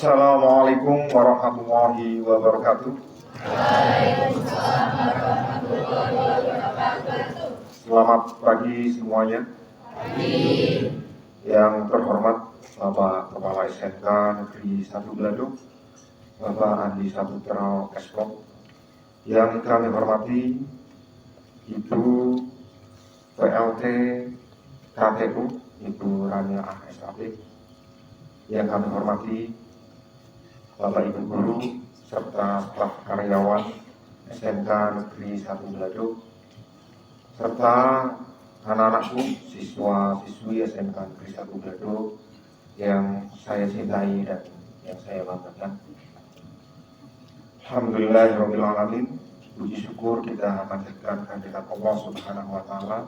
Assalamualaikum warahmatullahi wabarakatuh. Selamat pagi semuanya. Yang terhormat Bapak Kepala SMK Negeri 1 Bladuk, Bapak Andi Saputra Eskom. Yang kami hormati Ibu PLT KTU, Ibu Rania ASAP. Yang kami hormati Bapak Ibu Guru serta staf karyawan SMK Negeri 1 Bladuk, serta anak-anakku, siswa-siswi SMK Negeri 1 Bladuk yang saya cintai dan yang saya banggakan. Alhamdulillahirrahmanirrahim. Puji syukur kita panjatkan kehadirat Allah Subhanahu wa Ta'ala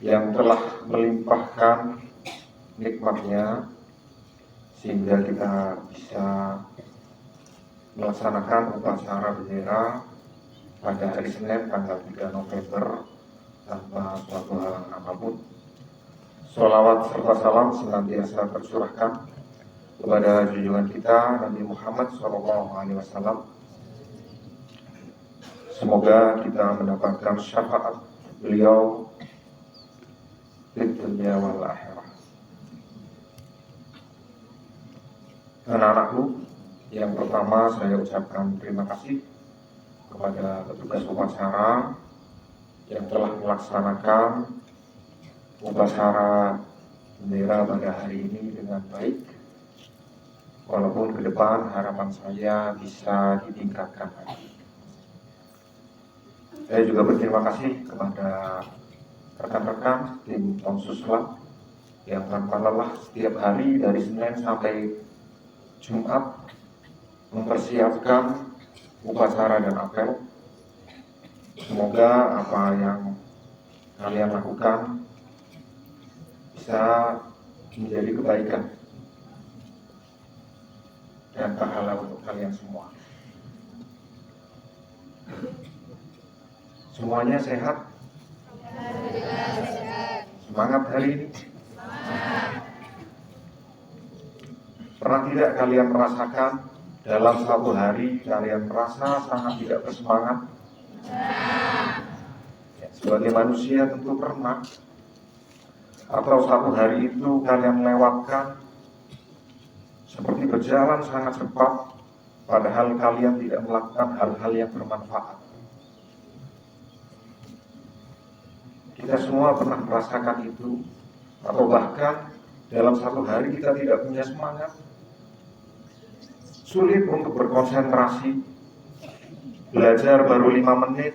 yang telah melimpahkan nikmatnya sehingga kita bisa melaksanakan upacara bendera pada hari Senin tanggal 3 November tanpa suatu halangan apapun. Sholawat serta salam senantiasa tercurahkan kepada junjungan kita Nabi Muhammad SAW. Semoga kita mendapatkan syafaat beliau di dunia wal akhirah. Anak-anakku, yang pertama saya ucapkan terima kasih kepada petugas upacara yang telah melaksanakan upacara bendera pada hari ini dengan baik. Walaupun ke depan harapan saya bisa ditingkatkan lagi. Saya juga berterima kasih kepada rekan-rekan tim Konsusla yang tanpa lelah setiap hari dari Senin sampai Jumat mempersiapkan upacara dan apel. Semoga apa yang kalian lakukan bisa menjadi kebaikan dan pahala untuk kalian semua. Semuanya sehat? Semangat hari ini? Pernah tidak kalian merasakan dalam satu hari kalian merasa sangat tidak bersemangat? Sebagai manusia tentu pernah. Atau satu hari itu kalian lewatkan seperti berjalan sangat cepat, padahal kalian tidak melakukan hal-hal yang bermanfaat. Kita semua pernah merasakan itu. Atau bahkan dalam satu hari kita tidak punya semangat, sulit untuk berkonsentrasi, belajar baru 5 menit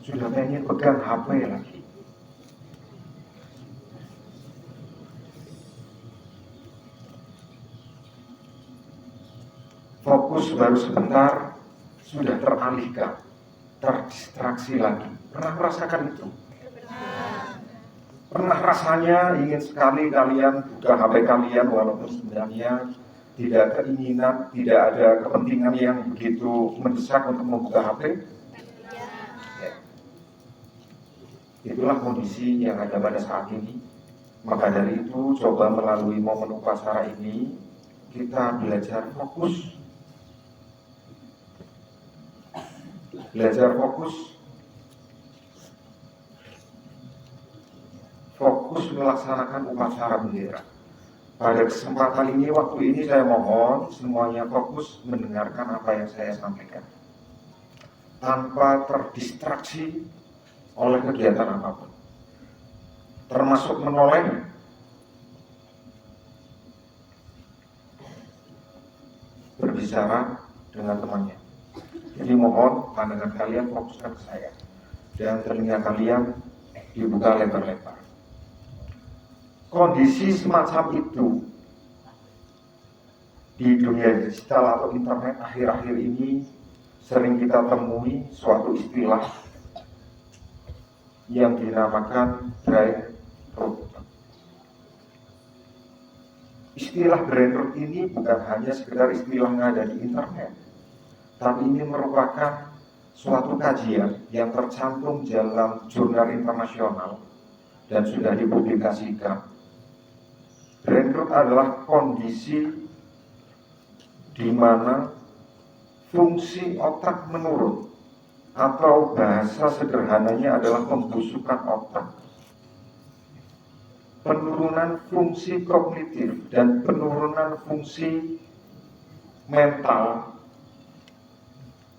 sudah pengen pegang HP lagi. Fokus baru sebentar sudah teralihkan, terdistraksi lagi. Pernah merasakan itu? Pernah rasanya ingin sekali kalian buka HP kalian walaupun sebenarnya tidak ada keinginan, tidak ada kepentingan yang begitu mendesak untuk membuka HP? Ya. Itulah kondisi yang ada pada saat ini. Maka dari itu, coba melalui momen upacara ini kita belajar fokus. Belajar fokus melaksanakan upacara bendera. Pada kesempatan ini, waktu ini saya mohon semuanya fokus mendengarkan apa yang saya sampaikan tanpa terdistraksi oleh kegiatan apapun, termasuk menoleh, berbicara dengan temannya. Jadi mohon pandangan kalian fokuskan ke saya dan telinga kalian dibuka lebar-lebar. Kondisi semacam itu di dunia digital atau internet akhir-akhir ini sering kita temui suatu istilah yang dinamakan brain rot. Istilah brain rot ini bukan hanya sekedar istilah yang ada di internet, tapi ini merupakan suatu kajian yang tercantum dalam jurnal internasional dan sudah dipublikasikan. Brain rot adalah kondisi di mana fungsi otak menurun, atau bahasa sederhananya adalah pembusukan otak. Penurunan fungsi kognitif dan penurunan fungsi mental,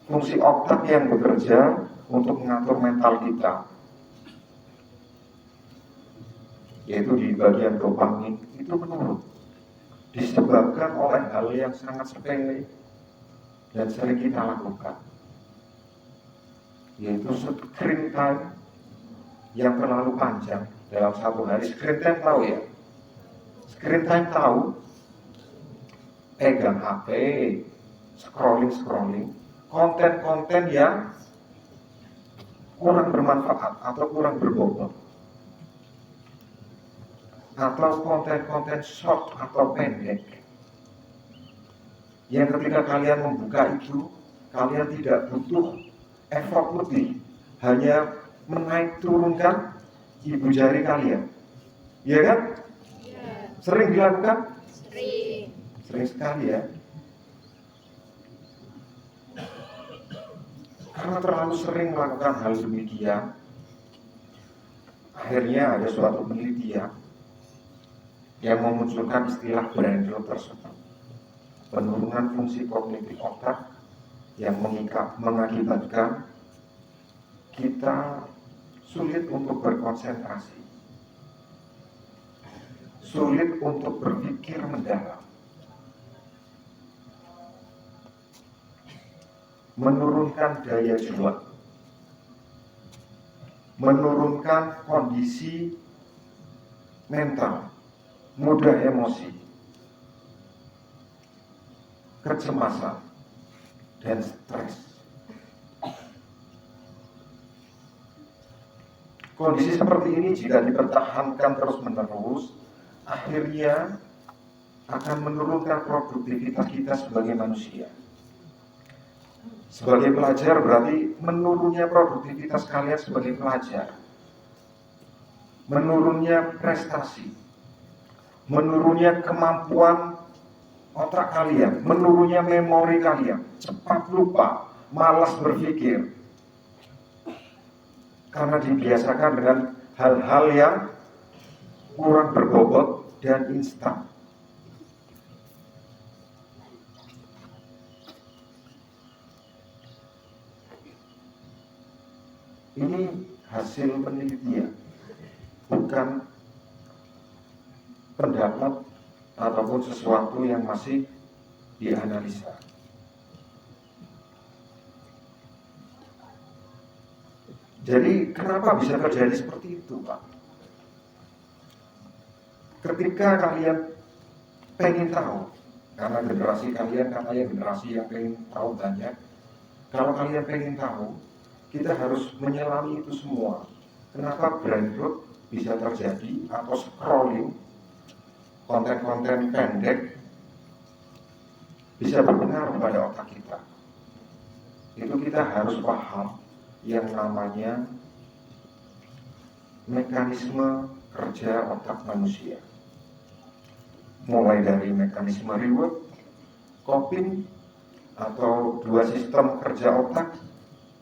fungsi otak yang bekerja untuk mengatur mental kita, yaitu di bagian dopamin, itu menurun, disebabkan oleh hal yang sangat sepele dan sering kita lakukan, yaitu screen time yang terlalu panjang dalam satu hari. Screen time tahu ya? Screen time tahu, pegang HP, scrolling, konten-konten yang kurang bermanfaat atau kurang berbobot, atau konten-konten short atau pendek, yang ketika kalian membuka itu, kalian tidak butuh effort lebih, hanya menaik turunkan ibu jari kalian, ya kan? Ya. Sering dilakukan? Sering sekali ya. Karena terlalu sering melakukan hal demikian, akhirnya ada suatu penelitian yang memunculkan istilah brain rot tersebut, penurunan fungsi kognitif otak yang mengakibatkan kita sulit untuk berkonsentrasi, sulit untuk berpikir mendalam, menurunkan daya juang, menurunkan kondisi mental, mudah emosi, kecemasan, dan stres. Kondisi seperti ini jika dipertahankan terus-menerus, akhirnya akan menurunkan produktivitas kita sebagai manusia. Sebagai pelajar berarti menurunnya produktivitas kalian sebagai pelajar, menurunnya prestasi, menurunnya kemampuan otak kalian, menurunnya memori kalian, cepat lupa, malas berpikir, karena dibiasakan dengan hal-hal yang kurang berbobot dan instan. Ini hasil penelitian, bukan pendapat ataupun sesuatu yang masih dianalisa. Jadi kenapa bisa terjadi seperti itu, Pak? Ketika kalian pengen tahu, karena generasi kalian katanya generasi yang pengen tahu banyak, kalau kalian pengen tahu, kita harus menyelami itu semua. Kenapa brain rot bisa terjadi, atau scrolling, konten-konten pendek bisa berpengaruh pada otak kita. Itu kita harus paham yang namanya mekanisme kerja otak manusia, mulai dari mekanisme reward, coping, atau dua sistem kerja otak,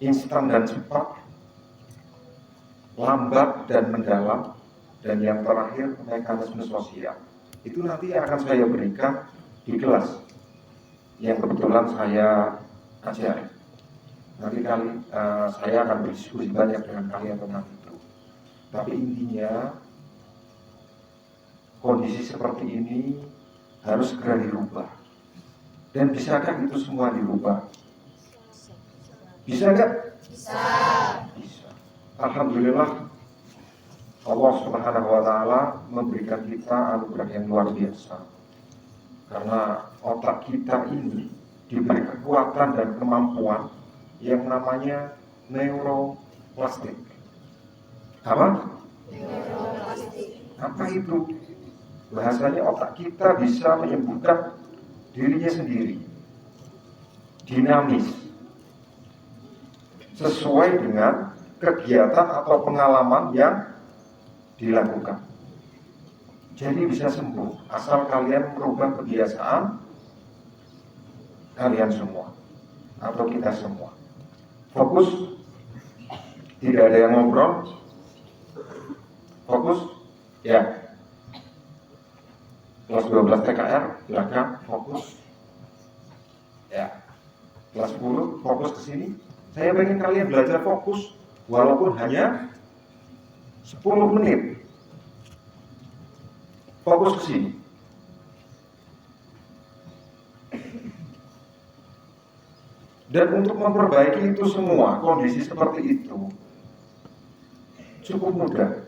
instan dan cepat, lambat dan mendalam, dan yang terakhir mekanisme sosial. Itu nanti akan saya berikan di kelas yang kebetulan saya ajari. Nanti saya akan berdiskusi banyak dengan kalian tentang itu. Tapi intinya, kondisi seperti ini harus segera dirubah. Dan bisakah itu semua dirubah? Bisa nggak? Bisa. Alhamdulillah, Allah Subhanahu wa Ta'ala memberikan kita anugerah yang luar biasa. Karena otak kita ini diberi kekuatan dan kemampuan yang namanya neuroplastik. Apa? Neuroplastik. Apa itu? Bahasanya otak kita bisa menyembuhkan dirinya sendiri, dinamis, sesuai dengan kegiatan atau pengalaman yang dilakukan. Jadi bisa sembuh asal kalian merubah kebiasaan kalian semua atau kita semua. Fokus, tidak ada yang ngobrol. Fokus, ya. Kelas 12 TKR, silakan fokus. Ya. Kelas 10, fokus ke sini. Saya pengen kalian belajar fokus, walaupun hanya 10 menit. Fokus ke sini. Dan untuk memperbaiki itu semua, kondisi seperti itu cukup mudah.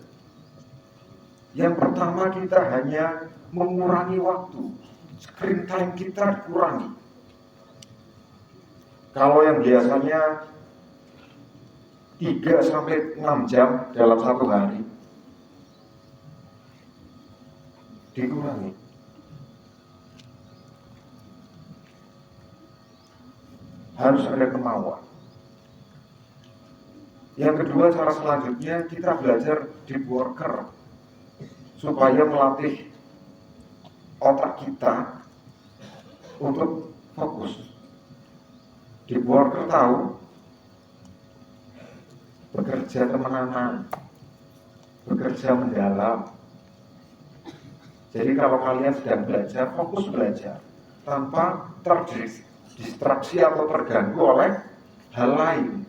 Yang pertama, kita hanya mengurangi waktu. Screen time kita dikurangi. Kalau yang biasanya 3-6 jam dalam satu hari, dikurangi. Harus ada kemauan. Yang kedua, cara selanjutnya kita belajar deep worker supaya melatih otak kita untuk fokus. Deep worker tahu bekerja temenan, bekerja mendalam. Jadi kalau kalian sedang belajar, fokus belajar tanpa terdistraksi atau terganggu oleh hal lain.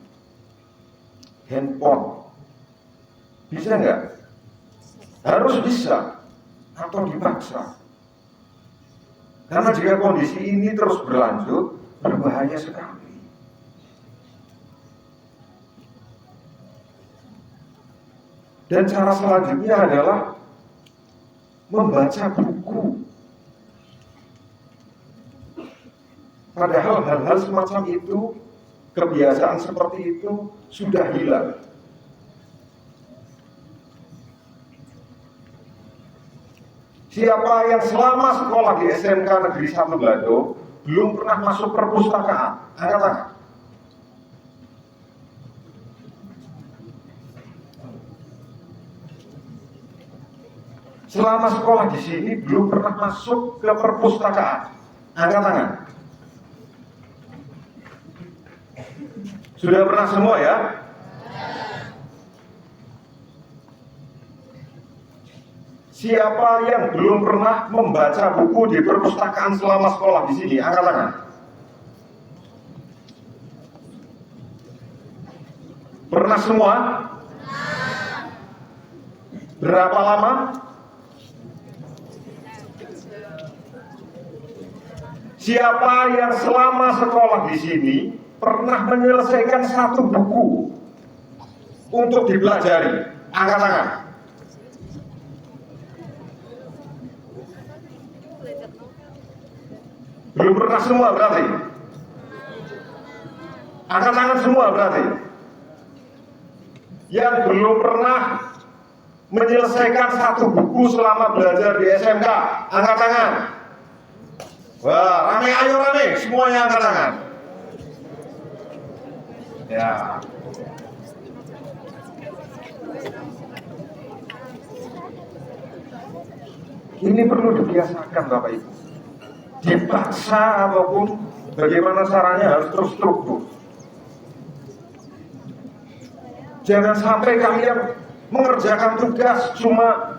Handphone, bisa nggak? Harus bisa atau dipaksa. Karena jika kondisi ini terus berlanjut, berbahaya sekali. Dan cara selanjutnya adalah membaca buku. Padahal hal-hal semacam itu, kebiasaan seperti itu sudah hilang. Siapa yang selama sekolah di SMK Negeri 1 Belado belum pernah masuk perpustakaan? Angkat tangan. Selama sekolah di sini belum pernah masuk ke perpustakaan? Angkat tangan. Sudah pernah semua ya? Siapa yang belum pernah membaca buku di perpustakaan selama sekolah di sini? Angkat tangan. Pernah semua? Berapa lama? Siapa yang selama sekolah di sini pernah menyelesaikan satu buku untuk dipelajari? Angkat tangan. Belum pernah semua berarti? Angkat tangan semua berarti? Yang belum pernah menyelesaikan satu buku selama belajar di SMK, angkat tangan. Wah, rame, ayo rame, semuanya angkat tangan. Ya. Ini perlu dibiasakan Bapak Ibu. Dipaksa ataupun bagaimana caranya harus terstruktur. Jangan sampai kalian mengerjakan tugas cuma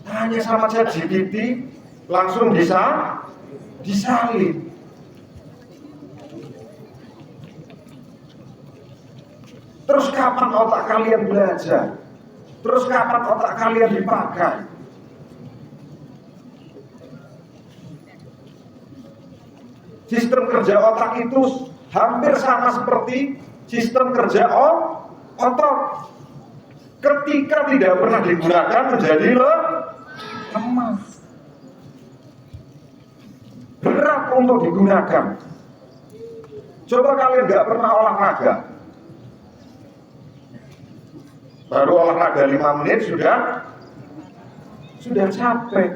hanya sama ChatGPT langsung disalin. Terus kapan otak kalian belajar? Terus kapan otak kalian dipakai? Sistem kerja otak itu hampir sama seperti sistem kerja otot. Ketika tidak pernah digunakan menjadi lemah. Berat untuk digunakan. Coba kalian nggak pernah olahraga. Baru olahraga 5 menit sudah capek.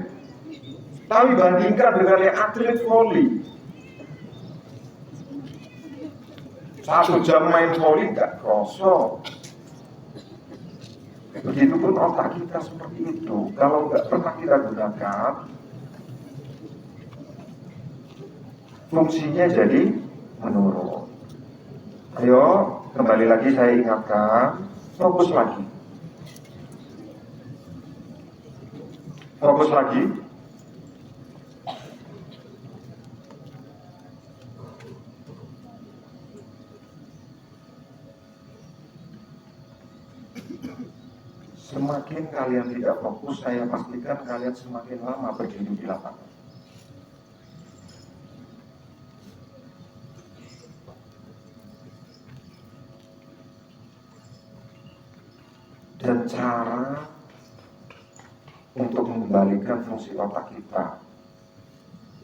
Tapi bandingkan dengan yang atlet voli. 1 jam main voli nggak kosong. Begitupun otak kita seperti itu. Kalau nggak pernah kita gunakan, fungsinya jadi menurun. Ayo, kembali lagi saya ingatkan, fokus lagi. Fokus lagi. Semakin kalian tidak fokus, saya pastikan kalian semakin lama berdiri di lapangan. Dan cara untuk mengembalikan fungsi otak kita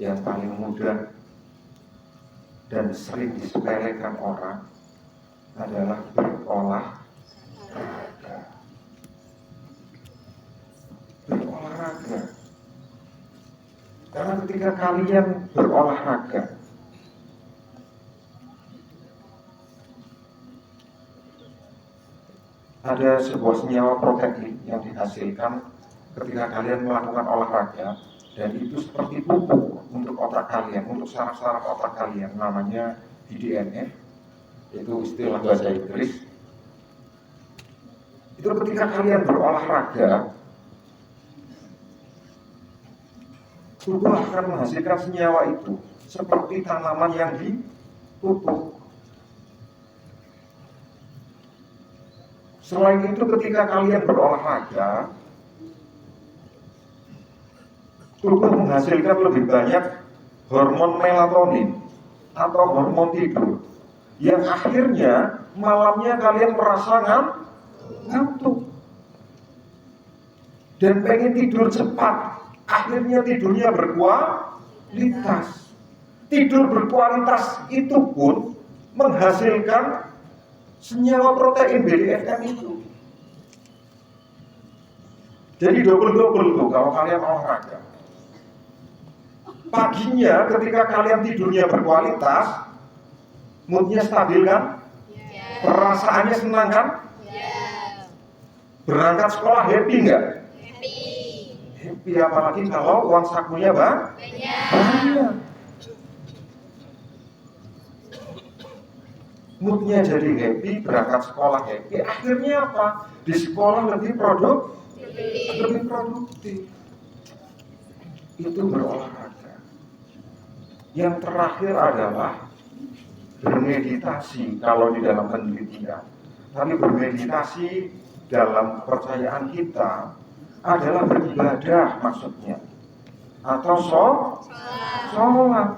yang paling mudah dan sering disepelekan orang adalah berolahraga. Berolahraga. Karena ketika kalian berolahraga, ada sebuah senyawa protein yang dihasilkan ketika kalian melakukan olahraga, dan itu seperti pupuk untuk otak kalian, untuk saraf-saraf otak kalian, namanya BDNF, itu istilah bahasa Inggris. Itu ketika kalian berolahraga, tubuh akan menghasilkan senyawa itu seperti tanaman yang dipupuk. Selain itu, ketika kalian berolahraga, tubuh menghasilkan lebih banyak hormon melatonin atau hormon tidur, yang akhirnya malamnya kalian merasa ngantuk dan pengen tidur cepat. Akhirnya tidurnya berkualitas. Tidur berkualitas itu pun menghasilkan senyawa protein BDNF itu. Jadi double tuh kalau kalian olahraga. Paginya ketika kalian tidurnya berkualitas, moodnya stabil kan? Perasaannya senang kan? Berangkat sekolah happy nggak? Happy, apalagi kalau uang sakunya banyak. Moodnya jadi happy, berangkat sekolah happy. Akhirnya apa? Di sekolah lebih produktif. Itu berolahraga. Yang terakhir adalah bermeditasi kalau di dalam penelitian. Tapi bermeditasi dalam kepercayaan kita adalah beribadah maksudnya, atau sholat,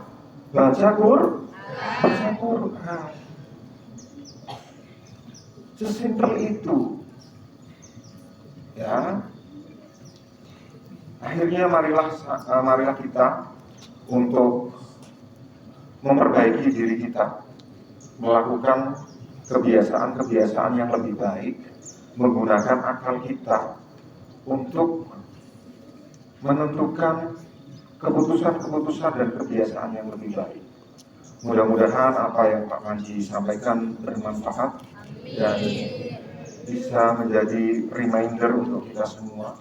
baca Quran. Sesimpel itu, ya. Akhirnya marilah kita untuk memperbaiki diri kita, melakukan kebiasaan-kebiasaan yang lebih baik, menggunakan akal kita untuk menentukan keputusan-keputusan dan kebiasaan yang lebih baik. Mudah-mudahan apa yang Pak Panji sampaikan bermanfaat dan bisa menjadi reminder untuk kita semua.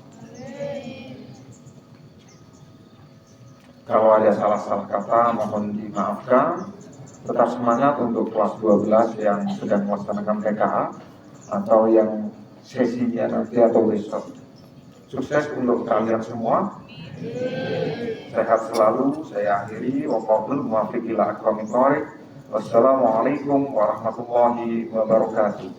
Kalau ada salah-salah kata mohon dimaafkan. Tetap semangat untuk kelas 12 yang sedang melaksanakan PKA atau yang sesinya nanti atau besok. Sukses untuk kalian semua. Sehat selalu. Saya akhiri. Wassalamualaikum warahmatullahi wabarakatuh.